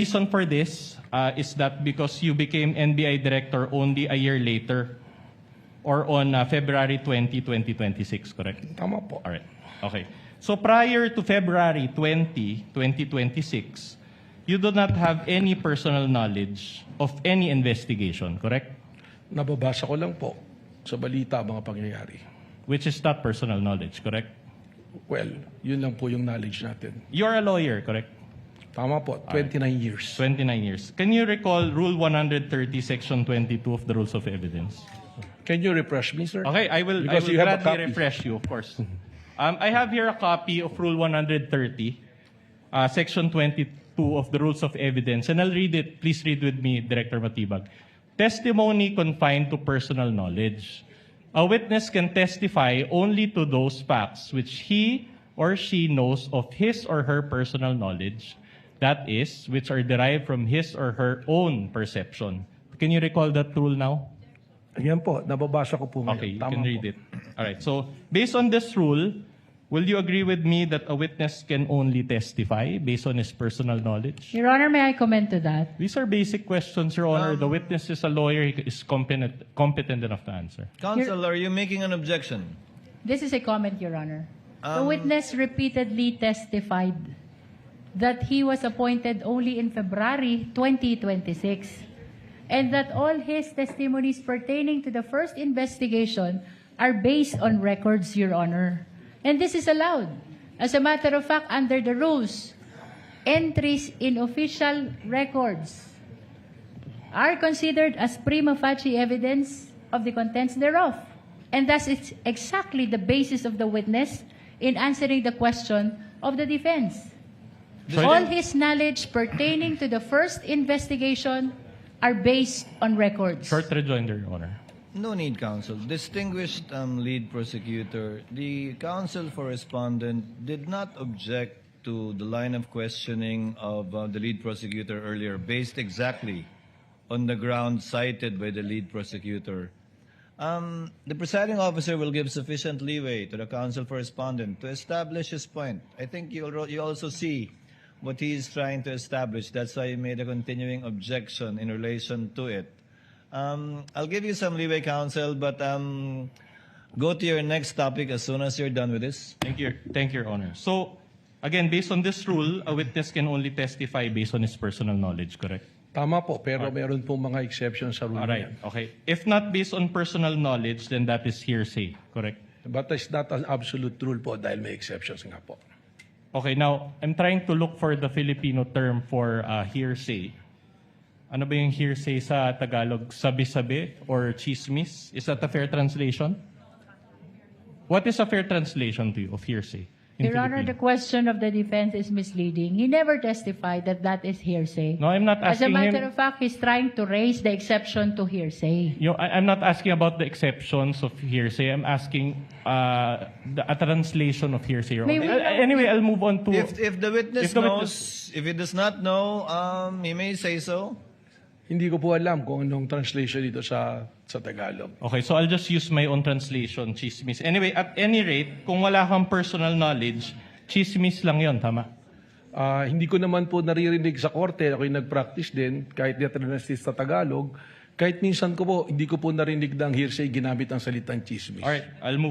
reason for this is that because you became NBI director only a year later or on February 20, 2026, correct? Tama po. All right. Okay. So prior to February 20, 2026, you do not have any personal knowledge of any investigation, correct? Nababasa ko lang po sa balita mga pangyayari. Which is not personal knowledge, correct? Well, yun lang po yung knowledge natin. You're a lawyer, correct? Tama po, 29 years. 29 years. Can you recall Rule 130, Section 22 of the Rules of Evidence? Can you refresh me, sir? Okay, I will Because you have a gladly copy. refresh you, of course. I have here a copy of Rule 130, Section 22 of the Rules of Evidence, and I'll read it. Please read with me, Director Matibag. Testimony confined to personal knowledge. A witness can testify only to those facts which he or she knows of his or her personal knowledge, that is, which are derived from his or her own perception. Can you recall that rule now? Ayan po, nababasa ko po ngayon. Okay, you Tama can po. read it. All right. So, based on this rule, will you agree with me that a witness can only testify based on his personal knowledge? Your Honor, may I comment to that? These are basic questions, Your Honor. The witness is a lawyer. He is competent enough to answer. Counsel, are you making an objection? This is a comment, Your Honor. The witness repeatedly testified that he was appointed only in February 2026 and that all his testimonies pertaining to the first investigation are based on records, Your Honor. And this is allowed. As a matter of fact, under the rules, entries in official records are considered as prima facie evidence of the contents thereof. And thus, it's exactly the basis of the witness in answering the question of the defense. All his knowledge pertaining to the first investigation are based on records. Short rejoinder, Your Honor. No need, counsel. Distinguished lead prosecutor, the counsel for respondent did not object to the line of questioning of the lead prosecutor earlier, based exactly on the ground cited by the lead prosecutor. The presiding officer will give sufficient leeway to the counsel for respondent to establish his point. I think you also see what he is trying to establish. That's why he made a continuing objection in relation to it. I'll give you some leeway, counsel, but go to your next topic as soon as you're done with this. Thank you, Your Honor. So, again, based on this rule, a witness can only testify based on his personal knowledge, correct? Tama po, pero meron pong mga exceptions sa rule All na right. yan. Okay. If not based on personal knowledge, then that is hearsay, correct? But it's not an absolute rule po dahil may exceptions nga po. Okay, now, I'm trying to look for the Filipino term for hearsay. Ano ba yung hearsay sa Tagalog? Sabi-sabi or chismis? Is that a fair translation? What is a fair translation to you of hearsay in Your Honor, the Filipino? question of the defense is misleading. He never testified that that is hearsay. No, I'm not As a asking matter him. of fact, he's trying to raise the exception to hearsay. I'm not asking about the exceptions of hearsay. I'm asking a translation of hearsay. Your May Honor. we- Anyway, I'll move on to... If the witness If the knows, if he does not know, he may say so. Hindi ko po alam kung anong translation dito sa Tagalog. Okay, so I'll just use my own translation, chismis. Anyway, at any rate, kung wala kang personal knowledge, chismis lang yon, tama? Hindi ko naman po naririnig sa korte, ako'y nag-practice din, kahit di translate sa Tagalog, kahit minsan ko po, hindi ko po narinig ng hearsay ginamit ang salitang chismis. Alright, I'll move